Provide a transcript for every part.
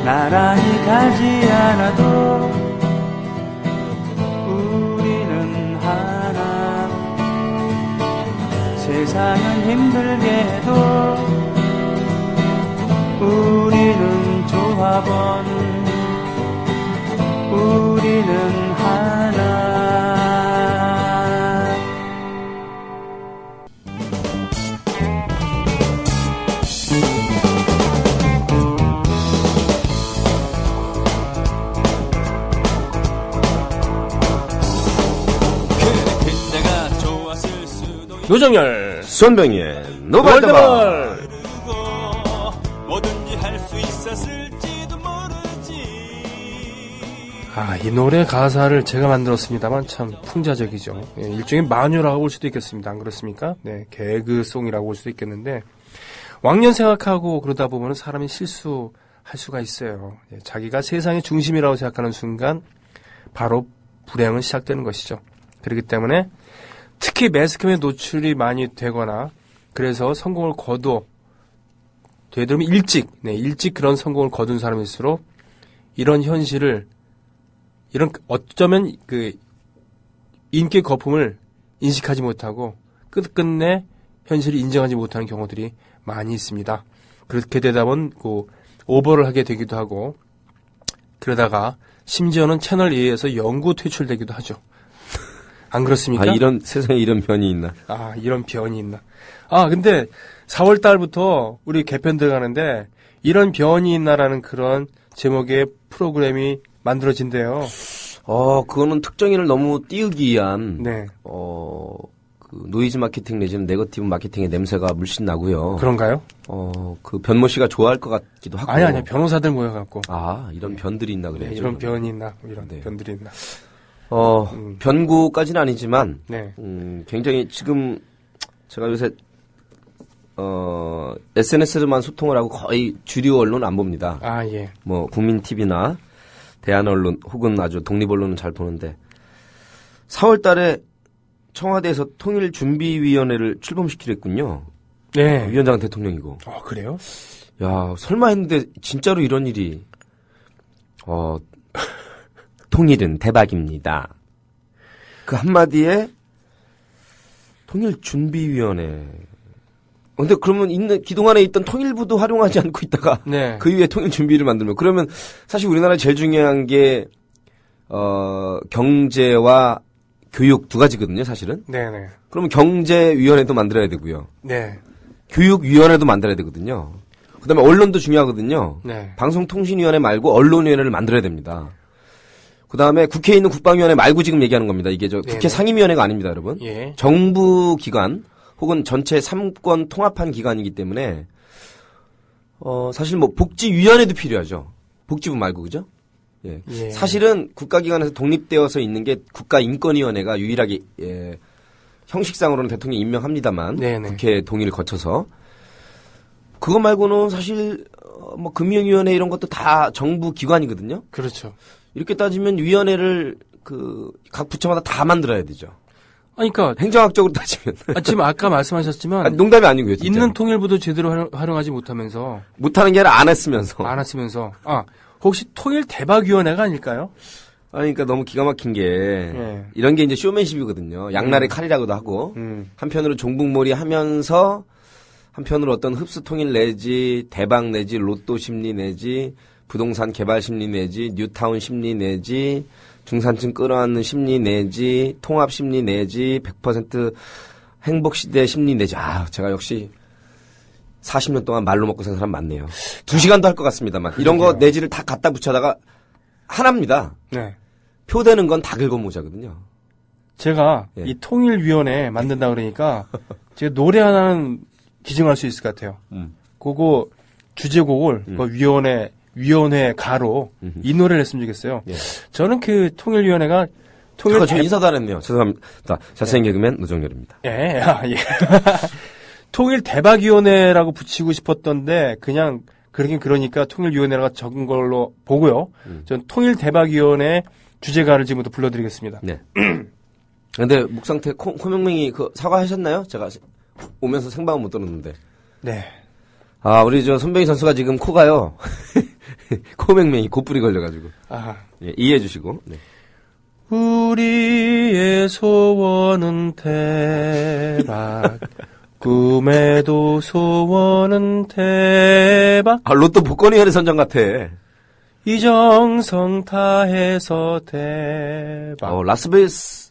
나란히 가지 않아도 우리는 하나. 세상은 힘들게 해도 우리는 조합원. 우리는 하나. 노정열 손병의 노발대발. 이 노래 가사를 제가 만들었습니다만 참 풍자적이죠. 일종의 만유라고 볼 수도 있겠습니다. 안 그렇습니까? 네, 개그송이라고 볼 수도 있겠는데 왕년 생각하고 그러다 보면 사람이 실수할 수가 있어요. 자기가 세상의 중심이라고 생각하는 순간 바로 불행은 시작되는 것이죠. 그렇기 때문에 특히 매스컴에 노출이 많이 되거나 그래서 성공을 되도록 일찍 그런 성공을 거둔 사람일수록 이런 현실을 어쩌면 그 인기 거품을 인식하지 못하고 끝끝내 현실을 인정하지 못하는 경우들이 많이 있습니다. 그렇게 되다 보면 오버를 하게 되기도 하고 그러다가 심지어는 채널 A에서 영구 퇴출되기도 하죠. 안 그렇습니까? 이런 세상에 이런 변이 있나? 이런 변이 있나? 근데 4월 달부터 우리 개편 들어가는데 이런 변이 있나라는 그런 제목의 프로그램이 만들어진대요. 그거는 특정인을 너무 띄우기 위한 네. 그 노이즈 마케팅 내지는 네거티브 마케팅의 냄새가 물씬 나고요. 그런가요? 그 변모 씨가 좋아할 것 같기도 하고. 아니 변호사들 모여갖고. 이런 변들이 있나 그래요. 네, 이런 변이 있나? 이런 네. 변들이 있나? 변구까지는 아니지만, 네. 굉장히 지금 제가 요새 SNS로만 소통을 하고 거의 주류 언론 안 봅니다. 예. 뭐 국민 TV나 대한 언론 혹은 아주 독립 언론은 잘 보는데 4월 달에 청와대에서 통일준비위원회를 출범시키려 했군요. 네. 위원장 대통령이고. 그래요? 야, 설마 했는데 진짜로 이런 일이. 통일은 대박입니다. 그 한마디에 통일준비위원회. 근데 그러면 그동안에 있던 통일부도 활용하지 않고 있다가 네. 그 위에 통일준비를 만들면 그러면 사실 우리나라에 제일 중요한 게 경제와 교육 두 가지거든요, 사실은. 네네. 그러면 경제위원회도 만들어야 되고요. 네. 교육위원회도 만들어야 되거든요. 그다음에 언론도 중요하거든요. 네. 방송통신위원회 말고 언론위원회를 만들어야 됩니다. 그다음에 국회에 있는 국방위원회 말고 지금 얘기하는 겁니다. 이게 국회 상임위원회가 아닙니다, 여러분. 예. 정부 기관 혹은 전체 3권 통합한 기관이기 때문에 사실 뭐 복지위원회도 필요하죠. 복지부 말고 그죠? 예. 예. 사실은 국가기관에서 독립되어서 있는 게 국가인권위원회가 유일하게 형식상으로는 대통령이 임명합니다만 네네. 국회 동의를 거쳐서 그거 말고는 사실 뭐 금융위원회 이런 것도 다 정부 기관이거든요. 그렇죠. 이렇게 따지면 위원회를 각 부처마다 다 만들어야 되죠. 그러니까 행정학적으로 따지면 지금 아까 말씀하셨지만 농담이 아니고요. 진짜. 있는 통일부도 제대로 활용하지 못하면서 못하는 게 아니라 안 했으면서 혹시 통일대박위원회가 아닐까요? 그러니까 너무 기가 막힌 게 이런 게 이제 쇼맨십이거든요. 양날의 칼이라고도 하고 한편으로 종북몰이 하면서 한편으로 어떤 흡수 통일 내지 대박 내지 로또 심리 내지 부동산 개발 심리 내지 뉴타운 심리 내지 중산층 끌어안는 심리 내지 통합 심리 내지 100% 행복시대 심리 내지 제가 역시 40년 동안 말로 먹고 산 사람 많네요. 2시간도 할 것 같습니다만 이런 거 내지를 다 갖다 붙여다가 하나입니다. 네. 표되는 건 다 긁어모자거든요. 제가 이 통일위원회 만든다 그러니까 제가 노래 하나는 기증할 수 있을 것 같아요. 그거 주제곡을 그 위원회 가로 이 노래를 했으면 좋겠어요. 예. 저는 그 통일위원회가 저 인사도 안 했네요. 죄송합니다. 자세히 개그맨 노정열입니다. 예. 통일대박위원회라고 붙이고 싶었던데 그냥 그러긴 그러니까 통일위원회가 적은 걸로 보고요. 전 통일대박위원회 주제가를 지금부터 불러드리겠습니다. 네. 근데 묵상태 코명맹이 사과하셨나요? 제가 오면서 생방은 못 들었는데. 네. 우리 손병희 선수가 지금 코가요. 코맹맹이 곧불이 걸려가지고. 예, 이해해 주시고. 네. 우리의 소원은 대박. 꿈에도 소원은 대박. 로또 복권위원회 선정 같아. 이정성 다해서 대박.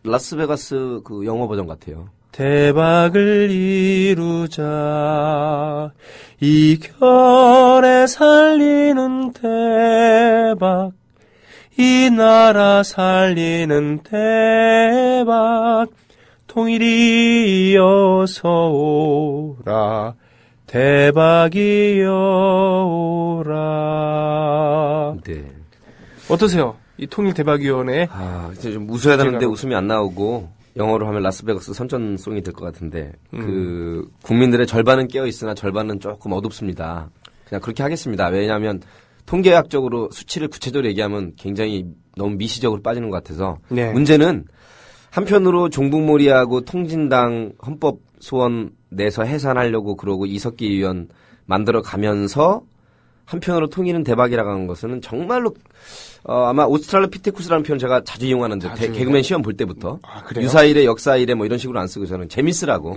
라스베가스 그 영어 버전 같아요. 대박을 이루자. 이 결에 살리는 대박. 이 나라 살리는 대박. 통일이 어서 오라. 대박이 오라. 네. 어떠세요? 이 통일 대박위원회. 이제 좀 웃어야 되는데 웃음이 안 나오고, 영어로 하면 라스베가스 선전송이 될 것 같은데, 국민들의 절반은 깨어있으나 절반은 조금 어둡습니다. 그냥 그렇게 하겠습니다. 왜냐하면, 통계학적으로 수치를 구체적으로 얘기하면 굉장히 너무 미시적으로 빠지는 것 같아서. 네. 문제는, 한편으로 종북몰이하고 통진당 헌법 소원 내서 해산하려고 그러고 이석기 의원 만들어 가면서 한편으로 통일은 대박이라고 하는 것은 정말로 아마 오스트랄로피테쿠스라는 표현 제가 자주 이용하는데 개그맨 시험 볼 때부터 유사일에 역사일에 뭐 이런 식으로 안 쓰고 저는 재밌으라고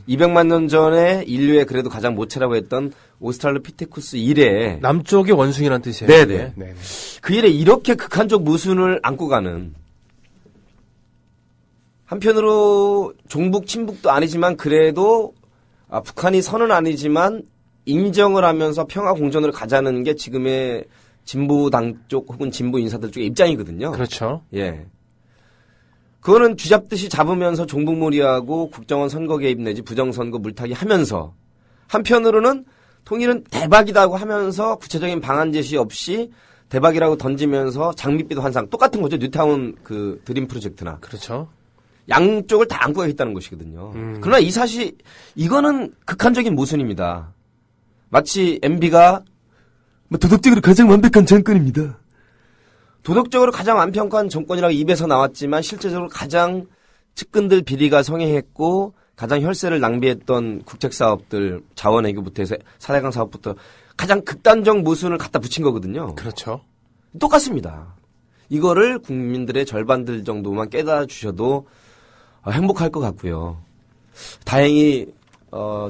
200만 년 전에 인류의 그래도 가장 모체라고 했던 오스트랄로피테쿠스 이래에 남쪽의 원숭이란 뜻이에요. 네네. 네네. 그 일에 이렇게 극한적 모순을 안고 가는 한편으로 종북 친북도 아니지만 그래도 북한이 선은 아니지만 인정을 하면서 평화 공존을 가자는 게 지금의 진보당 쪽 혹은 진보 인사들 쪽의 입장이거든요. 그렇죠. 예. 그거는 쥐잡듯이 잡으면서 종북몰이하고 국정원 선거 개입 내지 부정선거 물타기 하면서 한편으로는 통일은 대박이다고 하면서 구체적인 방안 제시 없이 대박이라고 던지면서 장밋빛 환상 똑같은 거죠. 뉴타운 그 드림 프로젝트나. 그렇죠. 양쪽을 다 안고 있다는 것이거든요. 그러나 이 사실 이거는 극한적인 모순입니다. 마치 MB가 도덕적으로 가장 완벽한 정권입니다. 도덕적으로 가장 완벽한 정권이라고 입에서 나왔지만 실제적으로 가장 측근들 비리가 성행했고 가장 혈세를 낭비했던 국책사업들 자원외교부터 해서 4대강 사업부터 가장 극단적 모순을 갖다 붙인 거거든요. 그렇죠. 똑같습니다. 이거를 국민들의 절반들 정도만 깨달아 주셔도 행복할 것 같고요. 다행히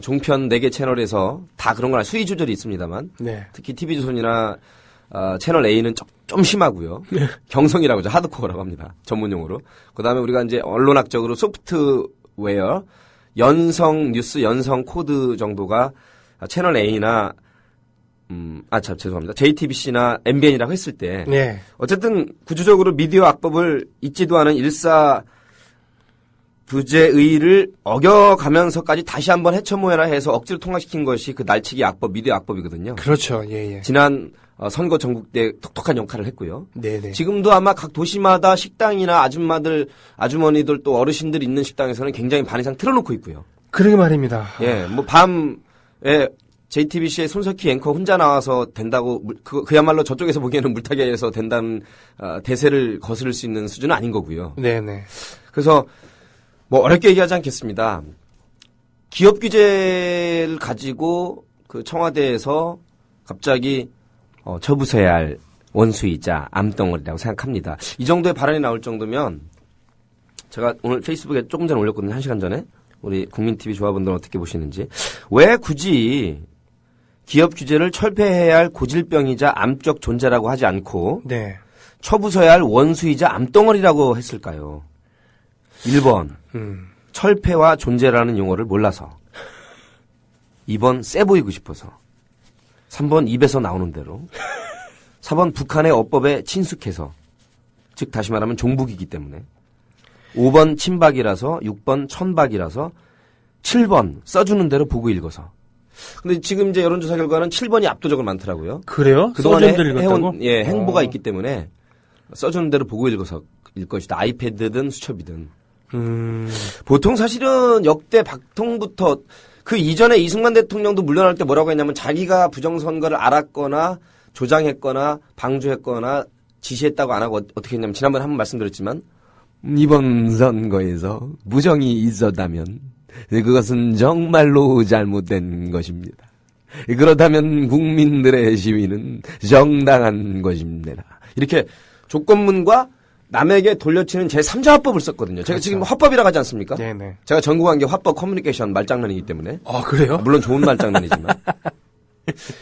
종편 4개 채널에서 다 그런 거나 수위 조절이 있습니다만 네. 특히 TV조선이나 채널 A는 좀 심하고요. 네. 경성이라고 하죠. 하드코어라고 합니다. 전문용어로. 그다음에 우리가 이제 언론학적으로 소프트웨어, 연성 뉴스, 연성 코드 정도가 채널 A나 죄송합니다. JTBC나 MBN이라고 했을 때 네. 어쨌든 구조적으로 미디어 악법을 잊지도 않은 부재의를 어겨가면서까지 다시 한번 해쳐모해라 해서 억지로 통과시킨 것이 그 날치기 악법, 미디어 악법이거든요. 그렇죠. 예. 지난 선거 전국 때 톡톡한 역할을 했고요. 네네. 지금도 아마 각 도시마다 식당이나 아줌마들, 아주머니들 또 어르신들 있는 식당에서는 굉장히 반 이상 틀어놓고 있고요. 그러게 말입니다. 예, 뭐 밤에 JTBC의 손석희 앵커 혼자 나와서 된다고 그야말로 저쪽에서 보기에는 물타기에서 된다는 대세를 거스를 수 있는 수준은 아닌 거고요. 네네. 그래서 뭐 어렵게 얘기하지 않겠습니다. 기업 규제를 가지고 그 청와대에서 갑자기 처부서야 할 원수이자 암덩어리라고 생각합니다. 이 정도의 발언이 나올 정도면 제가 오늘 페이스북에 조금 전에 올렸거든요. 1시간 전에. 우리 국민TV 조합원들은 어떻게 보시는지. 왜 굳이 기업 규제를 철폐해야 할 고질병이자 암적 존재라고 하지 않고 네. 처부서야 할 원수이자 암덩어리라고 했을까요? 1번 철폐와 존재라는 용어를 몰라서 2번 세 보이고 싶어서 3번 입에서 나오는 대로 4번 북한의 어법에 친숙해서 즉 다시 말하면 종북이기 때문에 5번 친박이라서 6번 천박이라서 7번 써주는 대로 보고 읽어서 근데 지금 이제 여론조사 결과는 7번이 압도적으로 많더라고요. 그래요? 그동안에 해온 행보가 있기 때문에 써주는 대로 보고 읽어서 일 것이다. 아이패드든 수첩이든. 보통 사실은 역대 박통부터 그 이전에 이승만 대통령도 물러날 때 뭐라고 했냐면 자기가 부정선거를 알았거나 조장했거나 방조했거나 지시했다고 안 하고 어떻게 했냐면 지난번에 한번 말씀드렸지만 이번 선거에서 부정이 있었다면 그것은 정말로 잘못된 것입니다. 그렇다면 국민들의 시위는 정당한 것입니다. 이렇게 조건문과 남에게 돌려치는 제3자화법을 썼거든요. 제가 그렇죠. 지금 화법이라고 하지 않습니까? 네네. 제가 전공한 게 화법 커뮤니케이션 말장난이기 때문에. 아, 그래요? 물론 좋은 말장난이지만.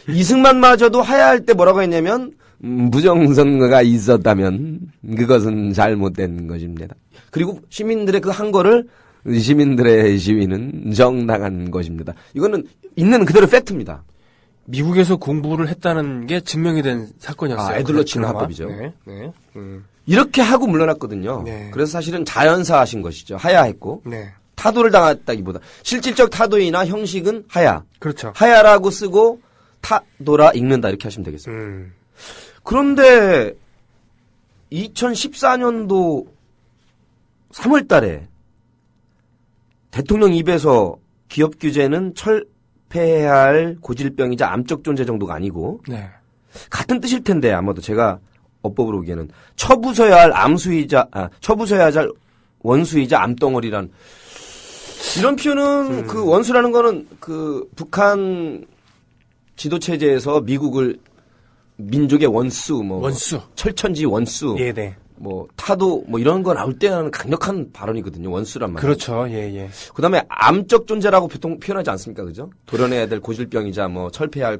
이승만마저도 하야할 때 뭐라고 했냐면 부정선거가 있었다면 그것은 잘못된 것입니다. 그리고 시민들의 그 한 거를 시민들의 시위는 정당한 것입니다. 이거는 있는 그대로 팩트입니다. 미국에서 공부를 했다는 게 증명이 된 사건이었어요. 애들로 치는 그나마. 합법이죠. 네. 네. 이렇게 하고 물러났거든요. 네. 그래서 사실은 자연사하신 것이죠. 하야했고 네. 타도를 당했다기보다 실질적 타도이나 형식은 하야. 그렇죠. 하야라고 쓰고 타도라 읽는다 이렇게 하시면 되겠습니다. 그런데 2014년도 3월 달에 대통령 입에서 기업 규제는 철폐해야 할 고질병이자 암적 존재 정도가 아니고 네. 같은 뜻일 텐데 아마도 제가 어법으로 보기에는 처부숴야 할 처부숴야 할 원수이자 암덩어리란 이런 표현은 그 원수라는 거는 그 북한 지도 체제에서 미국을 민족의 원수 원수 철천지 원수 예, 네. 타도 이런 거 나올 때는 강력한 발언이거든요. 원수란 말. 그렇죠. 예, 예. 그다음에 암적 존재라고 보통 표현하지 않습니까? 그죠? 도려내야 될 고질병이자 철폐해야 할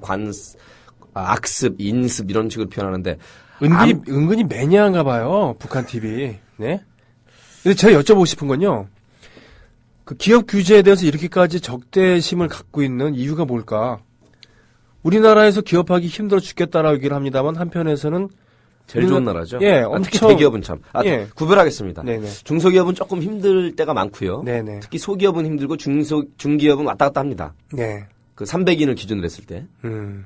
악습, 인습 이런 식으로 표현하는데 은근히 매니아인가 봐요. 북한 TV. 네. 근데 제가 여쭤보고 싶은 건요. 그 기업 규제에 대해서 이렇게까지 적대심을 갖고 있는 이유가 뭘까? 우리나라에서 기업하기 힘들어 죽겠다라고 얘기를 합니다만 한편에서는 제일 좋은 나라죠. 예, 특히 엄청 대기업은 참. 예. 구별하겠습니다. 네네. 중소기업은 조금 힘들 때가 많고요. 네네. 특히 소기업은 힘들고 중기업은 왔다 갔다 합니다. 네. 그 300인을 기준으로 했을 때. 300인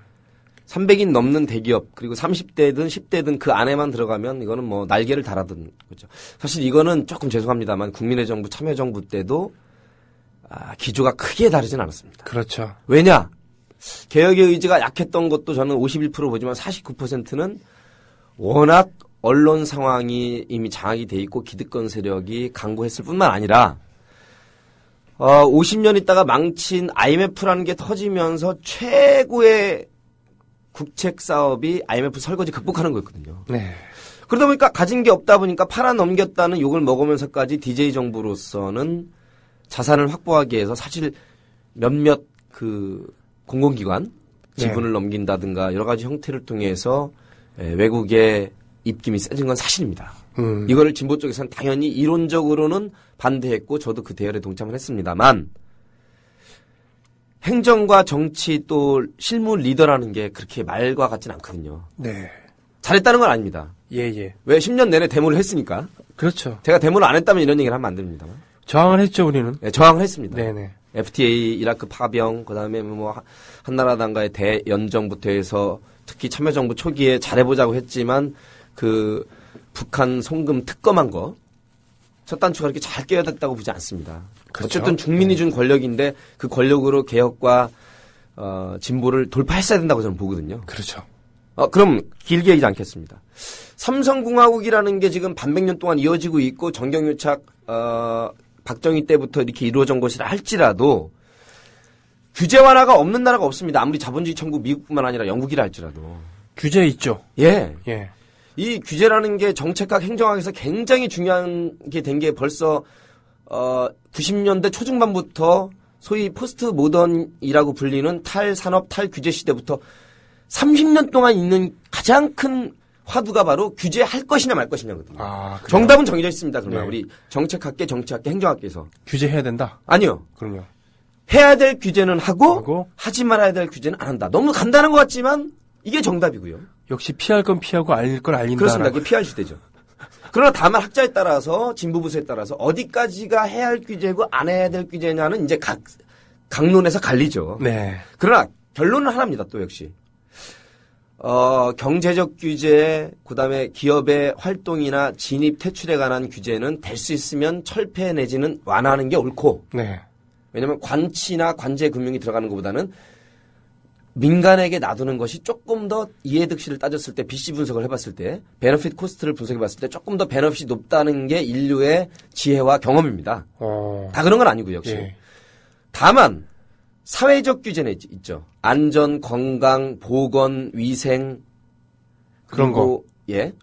300인 넘는 대기업 그리고 30대든 10대든 그 안에만 들어가면 이거는 날개를 달아든 거죠. 사실 이거는 조금 죄송합니다만 국민의 정부 참여정부 때도 기조가 크게 다르진 않았습니다. 그렇죠. 왜냐? 개혁의 의지가 약했던 것도 저는 51% 보지만 49%는 워낙 언론 상황이 이미 장악이 돼 있고 기득권 세력이 강구했을 뿐만 아니라 50년 있다가 망친 IMF라는 게 터지면서 최고의 국책 사업이 IMF 설거지 극복하는 거였거든요. 네. 그러다 보니까 가진 게 없다 보니까 팔아넘겼다는 욕을 먹으면서까지 DJ 정부로서는 자산을 확보하기 위해서 사실 몇몇 그 공공기관 지분을 넘긴다든가 여러 가지 형태를 통해서 외국의 입김이 세진 건 사실입니다. 이거를 진보 쪽에서는 당연히 이론적으로는 반대했고 저도 그 대열에 동참을 했습니다만 행정과 정치 또 실무 리더라는 게 그렇게 말과 같지는 않거든요. 네. 잘했다는 건 아닙니다. 예, 예. 왜 10년 내내 데모를 했으니까. 그렇죠. 제가 데모를 안 했다면 이런 얘기를 하면 안 됩니다만. 저항을 했죠, 우리는. 네, 저항을 했습니다. 네네. FTA, 이라크 파병, 그다음에 한나라당과의 대연정부터 해서 특히 참여정부 초기에 잘해보자고 했지만 그 북한 송금 특검한 거 첫 단추가 그렇게 잘 깨야 됐다고 보지 않습니다. 그렇죠. 어쨌든 국민이 준 권력인데 그 권력으로 개혁과 진보를 돌파했어야 된다고 저는 보거든요. 그렇죠. 그럼 길게 얘기하지 않겠습니다. 삼성공화국이라는 게 지금 반백년 동안 이어지고 있고 정경유착 박정희 때부터 이렇게 이루어진 것이라 할지라도 규제 완화가 없는 나라가 없습니다. 아무리 자본주의 천국 미국뿐만 아니라 영국이라 할지라도. 규제 있죠. 예. 예. 이 규제라는 게 정책학, 행정학에서 굉장히 중요한 게 된 게 벌써 90년대 초중반부터 소위 포스트 모던이라고 불리는 탈산업, 탈규제 시대부터 30년 동안 있는 가장 큰 화두가 바로 규제할 것이냐 말 것이냐거든요. 그래요? 정답은 정해져 있습니다. 그러면 네. 우리 정책학계, 정치학계, 행정학계에서. 규제해야 된다? 아니요. 그럼요. 해야 될 규제는 하고 하지 말아야 될 규제는 안 한다. 너무 간단한 것 같지만 이게 정답이고요. 역시 피할 건 피하고 알릴 건 알린다. 그렇습니다. 그게 피할 시대죠. 그러나 다만 학자에 따라서 진보 부서에 따라서 어디까지가 해야 할 규제고 안 해야 될 규제냐는 이제 각론에서 갈리죠. 네. 그러나 결론은 하나입니다. 또 역시 경제적 규제, 그다음에 기업의 활동이나 진입 퇴출에 관한 규제는 될 수 있으면 철폐 내지는 완화하는 게 옳고. 네. 왜냐하면 관치나 관제 금융이 들어가는 것보다는 민간에게 놔두는 것이 조금 더 이해득실을 따졌을 때 BC 분석을 해봤을 때 베너핏 코스트를 분석해봤을 때 조금 더 베너핏이 높다는 게 인류의 지혜와 경험입니다. 다 그런 건 아니고요. 역시. 예. 다만 사회적 규제는 있죠. 안전, 건강, 보건, 위생 그런 거. 예.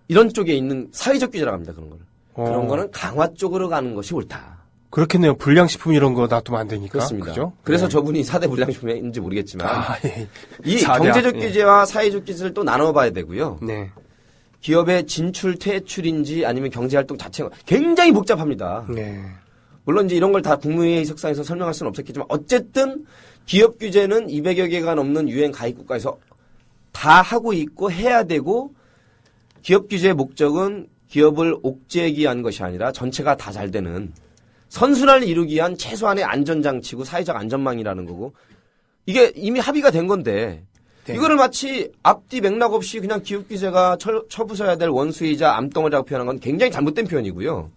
이런 쪽에 있는 사회적 규제라고 합니다. 그런 거를. 그런 거는 강화 쪽으로 가는 것이 옳다. 그렇겠네요. 불량식품 이런 거 놔두면 안 되니까. 그렇습니다. 그죠? 그래서 네. 저분이 4대 불량식품인지 모르겠지만 예. 이 4대, 경제적 예. 규제와 사회적 규제를 또 나눠봐야 되고요. 네. 기업의 진출, 퇴출인지 아니면 경제활동 자체가 굉장히 복잡합니다. 네. 물론 이제 이런 걸 다 국무회의 석상에서 설명할 수는 없었겠지만 어쨌든 기업 규제는 200여 개가 넘는 유엔 가입 국가에서 다 하고 있고 해야 되고 기업 규제의 목적은 기업을 옥죄기 위한 것이 아니라 전체가 다 잘 되는 선순환을 이루기 위한 최소한의 안전장치고 사회적 안전망이라는 거고 이게 이미 합의가 된 건데 네. 이거를 마치 앞뒤 맥락 없이 그냥 기업 규제가 쳐부숴야 될 원수이자 암덩어리라고 표현한 건 굉장히 잘못된 표현이고요.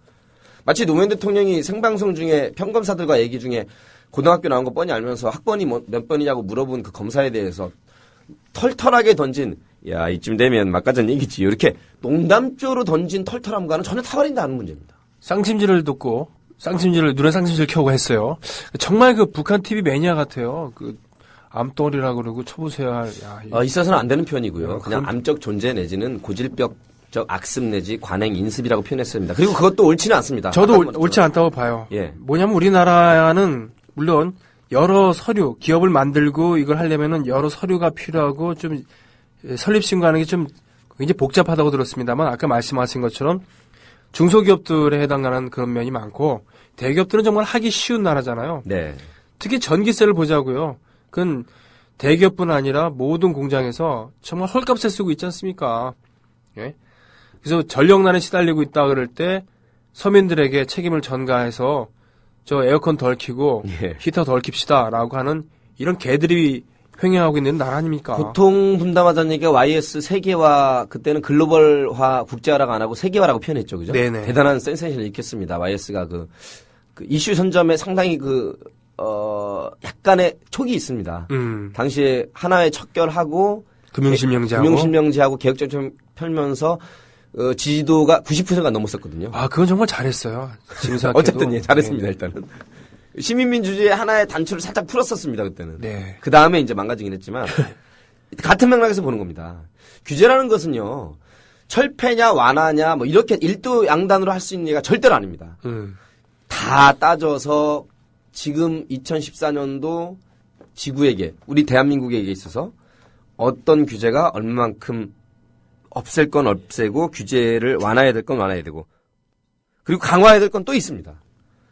마치 노무현 대통령이 생방송 중에 평검사들과 얘기 중에 고등학교 나온 거 뻔히 알면서 학번이 몇 번이냐고 물어본 그 검사에 대해서 털털하게 던진 야 이쯤 되면 막가전 얘기지 이렇게 농담조로 던진 털털함과는 전혀 타버린다 하는 문제입니다. 쌍심지를 듣고 눈에 쌍심지를 켜고 했어요. 정말 그 북한 TV 매니아 같아요. 그 암덩어리라고 그러고 쳐보셔야 할. 야, 있어서는 안 되는 표현이고요. 그냥 그럼... 암적 존재 내지는 고질병적 악습 내지 관행 인습이라고 표현했습니다. 그리고 그것도 옳지는 않습니다. 저도 옳지 않다고 봐요. 예. 뭐냐면 우리나라는 물론 여러 서류, 기업을 만들고 이걸 하려면은 여러 서류가 필요하고 좀 설립신고하는 게 좀 굉장히 복잡하다고 들었습니다만 아까 말씀하신 것처럼 중소기업들에 해당하는 그런 면이 많고 대기업들은 정말 하기 쉬운 나라잖아요. 네. 특히 전기세를 보자고요. 그건 대기업뿐 아니라 모든 공장에서 정말 헐값에 쓰고 있지 않습니까? 예? 그래서 전력난에 시달리고 있다 그럴 때 서민들에게 책임을 전가해서 저 에어컨 덜 켜고 예. 히터 덜 킵시다라고 하는 이런 개들이 횡행하고 있는 나라 아닙니까? 고통 분담하자는 얘기가 YS 세계화 그때는 글로벌화 국제화라고 안 하고 세계화라고 표현했죠, 그죠? 네네. 대단한 센세이션을 일으켰습니다. YS가 그 이슈 선점에 상당히 약간의 촉이 있습니다. 당시에 하나의 척결하고 금융실명제하고 개혁정책 펼면서 지지도가 90%가 넘었었거든요. 아, 그건 정말 잘했어요. 지금 생각해도. 어쨌든 예, 잘했습니다, 네. 일단은. 시민민주주의의 하나의 단추를 살짝 풀었었습니다, 그때는. 네. 그 다음에 이제 망가지긴 했지만, 같은 맥락에서 보는 겁니다. 규제라는 것은요, 철폐냐, 완화냐, 뭐, 이렇게 일도 양단으로 할 수 있는 얘기가 절대로 아닙니다. 다 따져서 지금 2014년도 지구에게, 우리 대한민국에게 있어서 어떤 규제가 얼마만큼 없앨 건 없애고, 규제를 완화해야 될 건 완화해야 되고, 그리고 강화해야 될 건 또 있습니다.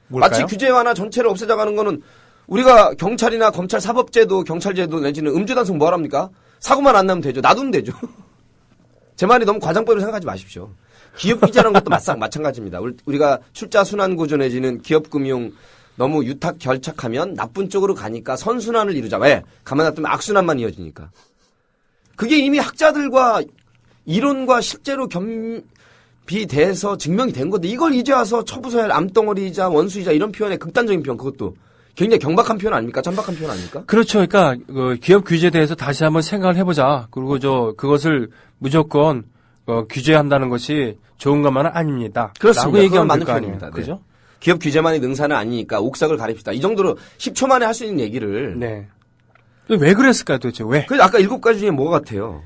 뭘까요? 마치 규제 완화 전체를 없애자가는 거는 우리가 경찰이나 검찰 사법제도, 경찰제도 내지는 음주단속 뭐 하랍니까? 사고만 안 나면 되죠. 놔두면 되죠. 제 말이 너무 과장법으로 생각하지 마십시오. 기업 규제라는 것도 마찬가지입니다. 우리가 출자 순환 구조 내지는 기업 금융 너무 유탁 결착하면 나쁜 쪽으로 가니까 선순환을 이루자. 왜? 가만 놔두면 악순환만 이어지니까. 그게 이미 학자들과 이론과 실제로 비돼서 증명이 된 건데 이걸 이제 와서 쳐부숴야 할 암덩어리이자 원수이자 이런 표현의 극단적인 표현 그것도 굉장히 경박한 표현 아닙니까? 천박한 표현 아닙니까? 그렇죠. 그러니까 기업 규제에 대해서 다시 한번 생각을 해보자. 그리고 그것을 무조건 규제한다는 것이 좋은 것만은 아닙니다. 그렇습니다. 라고 얘기하면 맞는 될 거 아니에요. 표현입니다. 네. 그죠? 기업 규제만이 능사는 아니니까 옥석을 가립시다. 이 정도로 10초 만에 할 수 있는 얘기를. 네. 왜 그랬을까요, 도대체? 왜? 그래서 아까 7가지 중에 뭐가 같아요?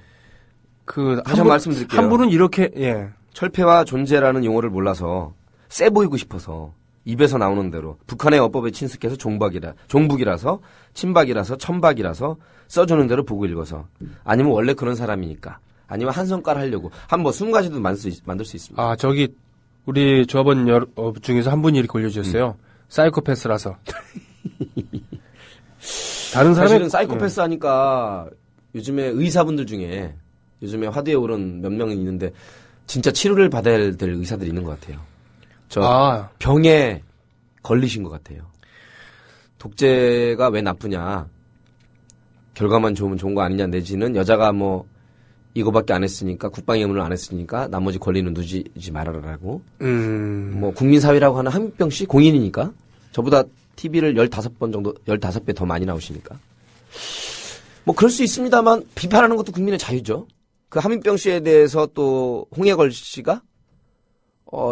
다시 한번 말씀드릴게요. 한 분은 이렇게, 예. 철폐와 존재라는 용어를 몰라서 쎄 보이고 싶어서 입에서 나오는 대로 북한의 어법에 친숙해서 종북이라서 친박이라서 천박이라서 써주는 대로 보고 읽어서 아니면 원래 그런 사람이니까 아니면 한 성깔 하려고 한 뭐 20가지도 만들 수 있습니다. 아, 우리 조합원 중에서 한 분이 이렇게 올려주셨어요. 사이코패스라서. 다른 사실은 사이코패스 하니까 요즘에 의사분들 중에 요즘에 화두에 오른 몇 명이 있는데 진짜 치료를 받아야 될 의사들이 있는 것 같아요. 병에 걸리신 것 같아요. 독재가 왜 나쁘냐. 결과만 좋으면 좋은 거 아니냐 내지는 여자가 뭐 이거밖에 안 했으니까 국방예문을 안 했으니까 나머지 권리는 누지지 말아라라고. 뭐 국민사회라고 하는 한민병 씨 공인이니까 저보다 TV를 15번 정도 15배 더 많이 나오시니까. 뭐 그럴 수 있습니다만 비판하는 것도 국민의 자유죠. 그 한민병 씨에 대해서 또 홍해걸 씨가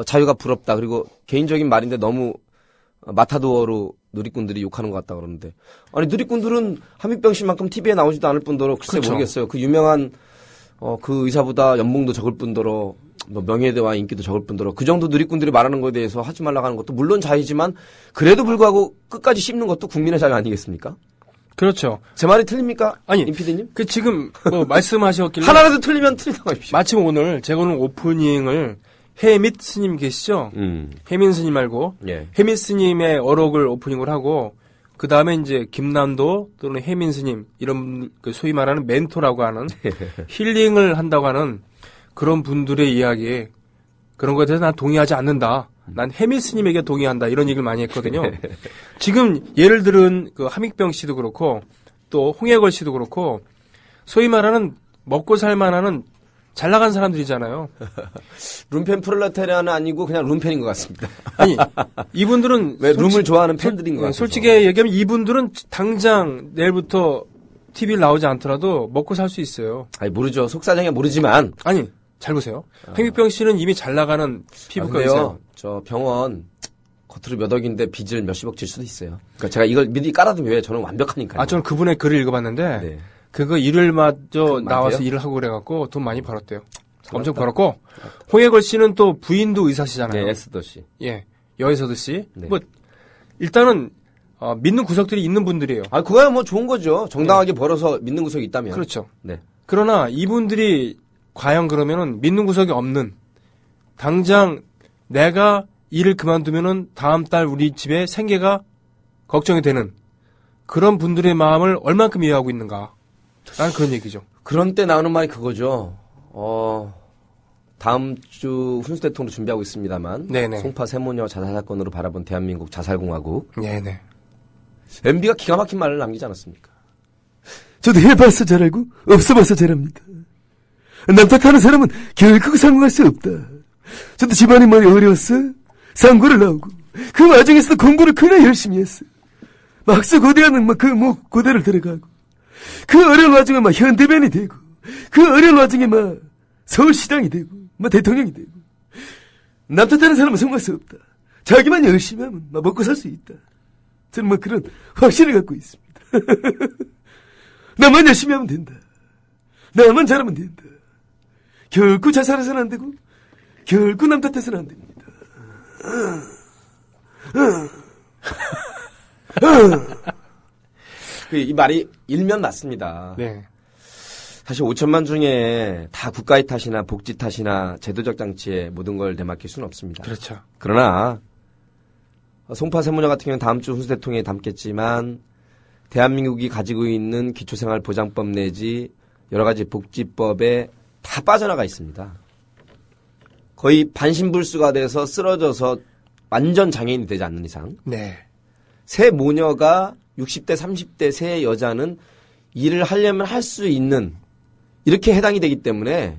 자유가 부럽다. 그리고 개인적인 말인데 너무 마타도어로 누리꾼들이 욕하는 것 같다 그러는데 아니 누리꾼들은 함익병 씨만큼 TV에 나오지도 않을 뿐더러 글쎄 그렇죠. 모르겠어요. 그 유명한 그 의사보다 연봉도 적을 뿐더러 뭐 명예대와 인기도 적을 뿐더러 그 정도 누리꾼들이 말하는 것에 대해서 하지 말라고 하는 것도 물론 자유지만 그래도 불구하고 끝까지 씹는 것도 국민의 자유 아니겠습니까? 그렇죠. 제 말이 틀립니까? 아니, 임 PD님? 그 지금 뭐 말씀하셨길래 하나라도 틀리면 틀리다고 하십시오. 마침 오늘 제가 오늘 오프닝을 해밋 스님 계시죠? 해민 스님 말고 예. 해밋 스님의 어록을 오프닝을 하고 그 다음에 이제 김남도 또는 해민 스님 이런 그 소위 말하는 멘토라고 하는 힐링을 한다고 하는 그런 분들의 이야기 그런 거에 대해서 난 동의하지 않는다. 난 해밋 스님에게 동의한다. 이런 얘기를 많이 했거든요. 지금 예를 들은 그 함익병 씨도 그렇고 또 홍해걸 씨도 그렇고 소위 말하는 먹고 살만하는 잘 나간 사람들이잖아요. 룸펜 프롤레타리아는 아니고 그냥 룸펜인 것 같습니다. 아니 이분들은 왜 룸을 좋아하는 팬들인 것 같아요. 솔직히 얘기하면 이분들은 당장 내일부터 TV를 나오지 않더라도 먹고 살 수 있어요. 아니 모르죠. 속사정에 모르지만 아니 잘 보세요. 행익병 씨는 이미 잘 나가는 피부과 의사예요. 저 병원 겉으로 몇 억인데 빚을 몇십억 질 수도 있어요. 그러니까 제가 이걸 미리 깔아두면 왜 저는 완벽하니까요. 아 저는 그분의 글을 읽어봤는데 네. 그거 일요일마저 나와서 일을 하고 그래갖고 돈 많이 벌었대요. 엄청 벌었고 홍해걸 씨는 또 부인도 의사시잖아요. 네, 에스더 씨. 예, 여에서도 씨. 네. 뭐 일단은 믿는 구석들이 있는 분들이에요. 아 그거야 뭐 좋은 거죠. 정당하게 벌어서 믿는 구석이 있다면. 그렇죠. 네. 그러나 이분들이 과연 그러면은 믿는 구석이 없는 당장 내가 일을 그만두면은 다음 달 우리 집에 생계가 걱정이 되는 그런 분들의 마음을 얼만큼 이해하고 있는가? 라는 그런 얘기죠. 그런 때 나오는 말이 그거죠. 다음 주 훈수 대통령 준비하고 있습니다만. 네네. 송파 세모녀 자살 사건으로 바라본 대한민국 자살공화국. 네네. MB가 기가 막힌 말을 남기지 않았습니까? 저도 해봐서 잘알고 없어봐서 잘합니다. 남 탓하는 사람은 결코 성공할 수 없다. 저도 집안이 많이 어려웠어. 상고를 나오고 그 와중에서도 공부를 그래 열심히 했어. 막수 고대하는 고대를 들어가고 그 어려운 와중에 현대변이 되고 그 어려운 와중에 서울시장이 되고 대통령이 되고 남 탓하는 사람은 성공할 수 없다. 자기만 열심히 하면 먹고 살 수 있다. 저는 그런 확신을 갖고 있습니다. 나만 열심히 하면 된다. 나만 잘하면 된다. 결코 자살해서는 안 되고 결코 남 탓해서는 안 됩니다. 이 말이 일면 맞습니다. 네. 사실 5천만 중에 다 국가의 탓이나 복지 탓이나 제도적 장치에 모든 걸 내맡길 수는 없습니다. 그렇죠. 그러나 송파 세모녀 같은 경우는 다음 주 훈수 대통령에 담겠지만 대한민국이 가지고 있는 기초생활보장법 내지 여러 가지 복지법에 다 빠져나가 있습니다. 거의 반신불수가 돼서 쓰러져서 완전 장애인이 되지 않는 이상 네. 새 모녀가 60대 30대 새 여자는 일을 하려면 할 수 있는 이렇게 해당이 되기 때문에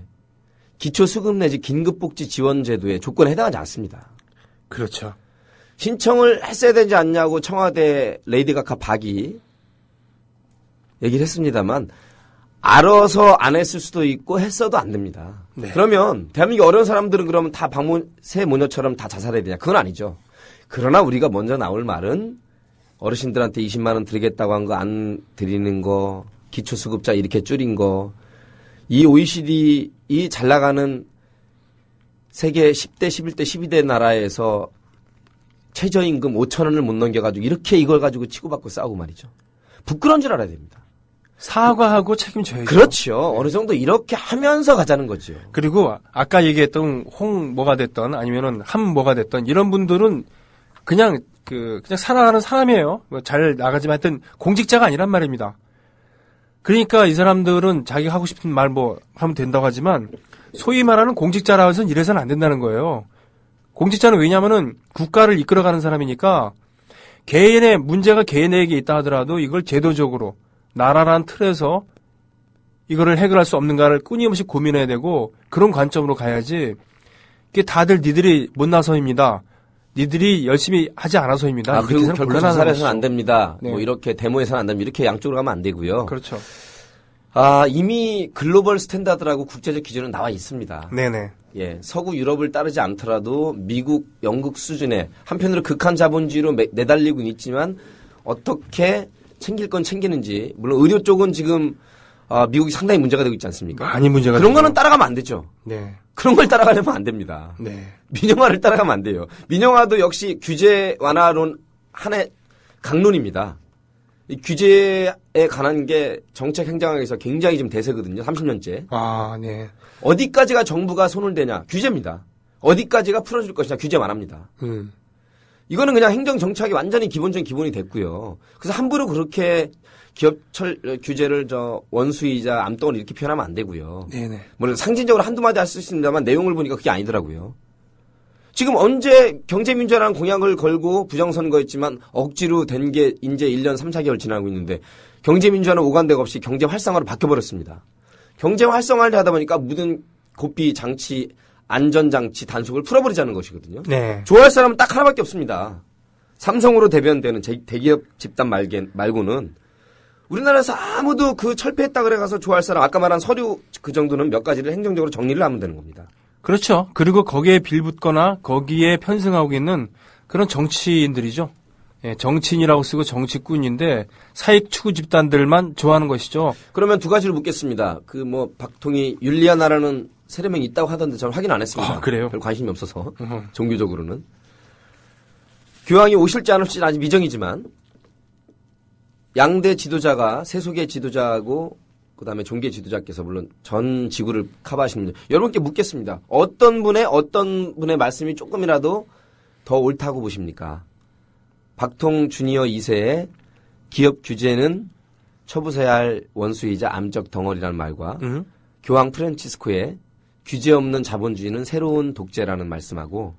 기초수급 내지 긴급복지지원제도의 조건에 해당하지 않습니다. 그렇죠. 신청을 했어야 되지 않냐고 청와대 레이디 가가 박이 얘기를 했습니다만 알아서 안 했을 수도 있고 했어도 안 됩니다. 네. 그러면 대한민국 어려운 사람들은 그러면 다 새 모녀처럼 다 자살해야 되냐? 그건 아니죠. 그러나 우리가 먼저 나올 말은 어르신들한테 20만 원 드리겠다고 한 거 안 드리는 거, 기초수급자 이렇게 줄인 거, 이 OECD 이 잘 나가는 세계 10대, 11대, 12대 나라에서 최저임금 5천 원을 못 넘겨가지고 이렇게 이걸 가지고 치고받고 싸우고 말이죠. 부끄러운 줄 알아야 됩니다. 사과하고 책임져야죠. 그렇죠. 어느 정도 이렇게 하면서 가자는 거죠. 그리고 아까 얘기했던 홍 뭐가 됐던 아니면은 함 뭐가 됐던 이런 분들은 그냥 살아가는 사람이에요. 잘 나가지만 하여튼 공직자가 아니란 말입니다. 그러니까 이 사람들은 자기가 하고 싶은 말 하면 된다고 하지만 소위 말하는 공직자라고 해서 이래서는 안 된다는 거예요. 공직자는 왜냐면은 국가를 이끌어가는 사람이니까 개인의 문제가 개인에게 있다 하더라도 이걸 제도적으로 나라란 틀에서 이거를 해결할 수 없는가를 끊임없이 고민해야 되고 그런 관점으로 가야지 이게 다들 니들이 못나서입니다. 니들이 열심히 하지 않아서입니다. 그리고 결코 자살해서는 안 됩니다. 네. 뭐 이렇게 데모해서는 안 됩니다. 이렇게 양쪽으로 가면 안 되고요. 그렇죠. 이미 글로벌 스탠다드라고 국제적 기준은 나와 있습니다. 네네. 예, 서구 유럽을 따르지 않더라도 미국, 영국 수준의 한편으로 극한 자본주의로 내달리고는 있지만 어떻게 챙길 건 챙기는지 물론 의료 쪽은 지금 미국이 상당히 문제가 되고 있지 않습니까? 많이 문제가 그런 되죠. 거는 따라가면 안 되죠. 네. 그런 걸 따라가려면 안 됩니다. 네. 민영화를 따라가면 안 돼요. 민영화도 역시 규제 완화론 하나의 강론입니다. 이 규제에 관한 게 정책 행정학에서 굉장히 지금 대세거든요. 30년째. 네. 어디까지가 정부가 손을 대냐? 규제입니다. 어디까지가 풀어줄 것이냐? 규제 완화입니다. 이거는 그냥 행정 정착이 완전히 기본적인 기본이 됐고요. 그래서 함부로 그렇게 기업철 규제를 원수이자 암덩어리 이렇게 표현하면 안 되고요. 네네. 물론 상징적으로 한두 마디 할 수 있습니다만 내용을 보니까 그게 아니더라고요. 지금 언제 경제민주화라는 공약을 걸고 부정선거였지만 억지로 된 게 이제 1년 3, 4개월 지나고 있는데 경제민주화는 오간데가 없이 경제 활성화로 바뀌어버렸습니다. 경제 활성화를 하다 보니까 모든 고삐 장치, 안전장치, 단속을 풀어버리자는 것이거든요. 네. 좋아할 사람은 딱 하나밖에 없습니다. 삼성으로 대변되는 대기업 집단 말고는 우리나라에서 아무도 그 철폐했다 그래 가서 좋아할 사람 아까 말한 서류 그 정도는 몇 가지를 행정적으로 정리를 하면 되는 겁니다. 그렇죠. 그리고 거기에 빌붙거나 거기에 편승하고 있는 그런 정치인들이죠. 예, 정치인이라고 쓰고 정치꾼인데 사익 추구 집단들만 좋아하는 것이죠. 그러면 두 가지를 묻겠습니다. 박통희 율리아나라는 세례명이 있다고 하던데 저는 확인 안 했습니다. 그래요? 별 관심이 없어서 종교적으로는. 교황이 오실지 안 올지 아직 미정이지만 양대 지도자가 세속의 지도자하고 그다음에 종교 지도자께서 물론 전 지구를 커버하시는 분 여러분께 묻겠습니다. 어떤 분의 말씀이 조금이라도 더 옳다고 보십니까? 박통 주니어 2세의 기업 규제는 처부서야 할 원수이자 암적 덩어리라는 말과 교황 프란치스코의 규제 없는 자본주의는 새로운 독재라는 말씀하고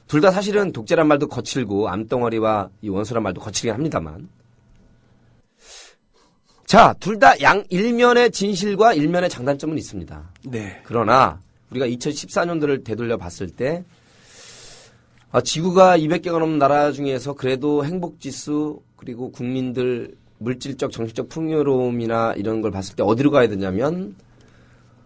둘 다 사실은 독재란 말도 거칠고 암덩어리와 이 원수란 말도 거칠긴 합니다만 자, 둘 다 일면의 진실과 일면의 장단점은 있습니다. 네. 그러나 우리가 2014년도를 되돌려 봤을 때 지구가 200개가 넘는 나라 중에서 그래도 행복지수 그리고 국민들 물질적 정신적 풍요로움이나 이런 걸 봤을 때 어디로 가야 되냐면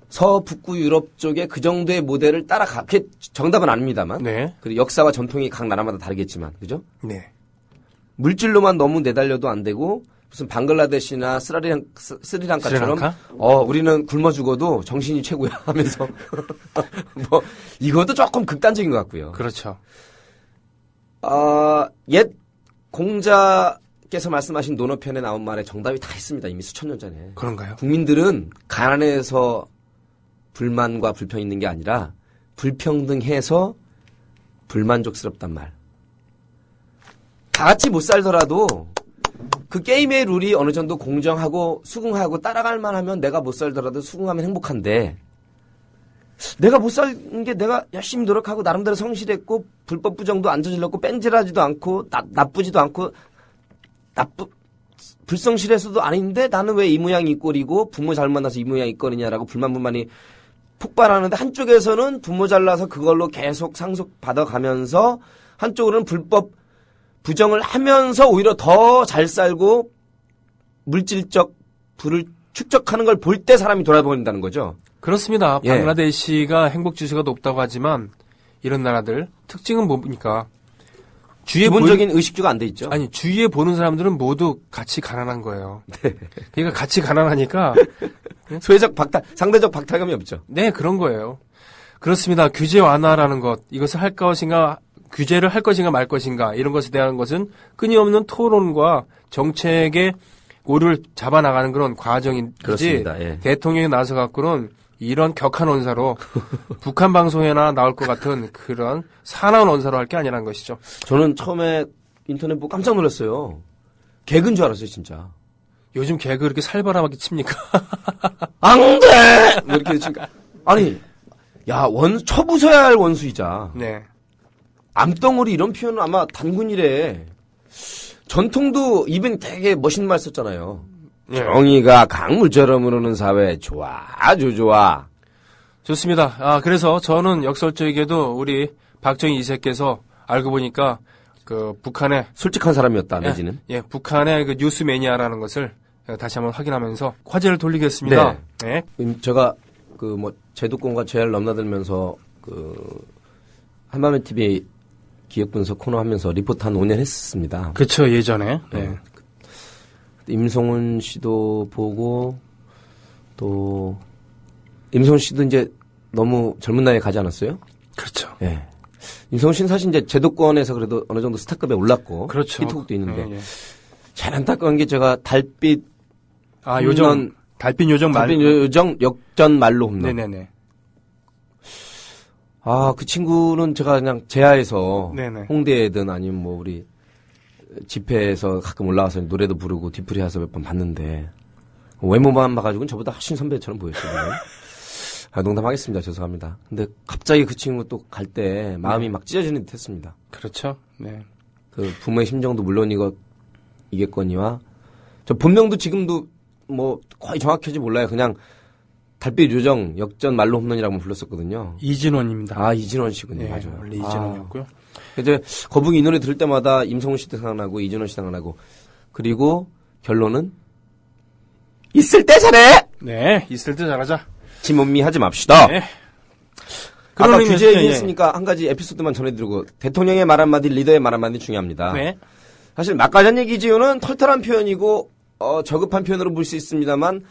서북구 유럽 쪽에 그 정도의 모델을 그게 정답은 아닙니다만 네. 그리고 역사와 전통이 각 나라마다 다르겠지만 그죠? 네. 물질로만 너무 내달려도 안 되고 무슨 방글라데시나 스리랑카처럼 스리랑카? 우리는 굶어 죽어도 정신이 최고야 하면서 이것도 조금 극단적인 것 같고요. 그렇죠. 옛 공자께서 말씀하신 논어편에 나온 말에 정답이 다 있습니다. 이미 수천 년 전에. 그런가요? 국민들은 가난해서 불만과 불평이 있는 게 아니라 불평등해서 불만족스럽단 말. 다 같이 못 살더라도 그 게임의 룰이 어느 정도 공정하고 수긍하고 따라갈 만하면 내가 못 살더라도 수긍하면 행복한데 내가 못 사는 게 내가 열심히 노력하고 나름대로 성실했고 불법 부정도 안 저질렀고 뺀질하지도 않고 나쁘지도 않고 불성실해서도 아닌데 나는 왜 이 모양 이 꼴이고 부모 잘 만나서 이 모양 이 꼴이냐라고 불만이 폭발하는데 한쪽에서는 부모 잘나서 그걸로 계속 상속 받아가면서 한쪽으로는 불법 부정을 하면서 오히려 더 잘 살고 물질적 부를 축적하는 걸 볼 때 사람이 돌아버린다는 거죠. 그렇습니다. 예. 방글라데시가 행복지수가 높다고 하지만 이런 나라들 특징은 뭡니까? 기본적인 의식주가 안 돼 있죠. 아니 주위에 보는 사람들은 모두 같이 가난한 거예요. 네. 그러니까 같이 가난하니까 상대적 박탈감이 없죠. 네, 그런 거예요. 그렇습니다. 규제 완화라는 것, 이것을 할 것인가, 규제를 할 것인가 말 것인가 이런 것에 대한 것은 끊임없는 토론과 정책의 오류를 잡아나가는 그런 과정이지. 그렇습니다. 예. 대통령이 나서 갖고는 이런 격한 언사로 북한 방송에나 나올 것 같은 그런 사나운 언사로 할 게 아니라는 것이죠. 저는 처음에 인터넷 보고 깜짝 놀랐어요. 개그인 줄 알았어요, 진짜. 요즘 개그 이렇게 살벌하게 칩니까? 안 돼! 뭐 이렇게 치니까. 아니, 처부서야 할 원수이자. 네. 암덩어리 이런 표현은 아마 단군이래. 전통도 이분 되게 멋있는 말 썼잖아요. 네. 정의가 강물처럼 흐르는 사회, 좋아, 아주 좋아. 좋습니다. 그래서 저는 역설적이게도 우리 박정희 2세께서 알고 보니까 그 북한의 솔직한 사람이었다, 내지는. 북한의 그 뉴스 매니아라는 것을 다시 한번 확인하면서 화제를 돌리겠습니다. 네. 제가 제도권과 제한을 넘나들면서 한밤의 TV 기획 분석 코너 하면서 리포트 한 5년 했었습니다. 그렇죠, 예전에. 네. 임성훈 씨도 보고 또 임성훈 씨도 이제 너무 젊은 나이에 가지 않았어요? 그렇죠. 예. 임성훈 씨는 사실 이제 제도권에서 그래도 어느 정도 스타급에 올랐고 그렇죠. 히트곡도 있는데 예. 잘 안타까운 게 제가 달빛 요정 달빛 요정 역전 말로 홈런. 네네네. 그 친구는 제가 그냥 제아에서 네네. 홍대에든 아니면 우리 집회에서 가끔 올라와서 노래도 부르고 뒤풀이 해서 몇 번 봤는데 외모만 봐가지고는 저보다 훨씬 선배처럼 보였거든요. 농담하겠습니다. 죄송합니다. 근데 갑자기 그 친구 또 갈 때 마음이 막 찢어지는 듯 했습니다. 그렇죠. 네. 부모의 심정도 물론이겠거니와 저 본명도 지금도 거의 정확하지 몰라요. 그냥 달빛 요정 역전 말로 홈런이라고 불렀었거든요. 이진원입니다. 이진원 씨군요. 네, 맞아요. 원래 이진원이었고요. 이제 거북이 이 노래 들을 때마다 임성훈 씨도 생각나고 이진원 씨 생각나고 그리고 결론은 있을 때 잘해. 네, 있을 때 잘하자. 침음미 하지 맙시다. 네. 아까 규제 얘기했으니까 한 가지 에피소드만 전해드리고 대통령의 말 한마디, 리더의 말 한마디 중요합니다. 네. 사실 막가전 얘기지요는 털털한 표현이고 저급한 표현으로 볼 수 있습니다만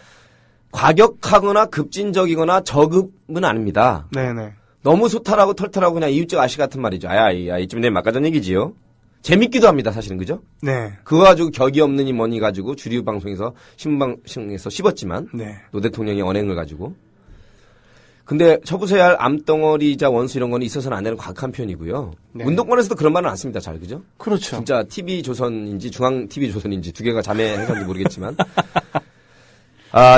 과격하거나 급진적이거나 저급은 아닙니다. 네네. 너무 소탈하고 털털하고 그냥 이웃집 아씨 같은 말이죠. 이쯤 되면 막가전 얘기지요. 재밌기도 합니다. 사실은 그죠? 네. 그거 가지고 격이 없느니 뭐니 가지고 주류 방송에서 신문방송에서 씹었지만 네. 노 대통령의 언행을 가지고. 근데 쳐부숴야 할 암덩어리자 원수 이런 거는 있어서는 안 되는 과격한 표현이고요. 네. 운동권에서도 그런 말은 안 씁니다. 잘 그죠? 그렇죠. 진짜 TV조선인지 중앙 TV조선인지 두 개가 자매 회사인지 모르겠지만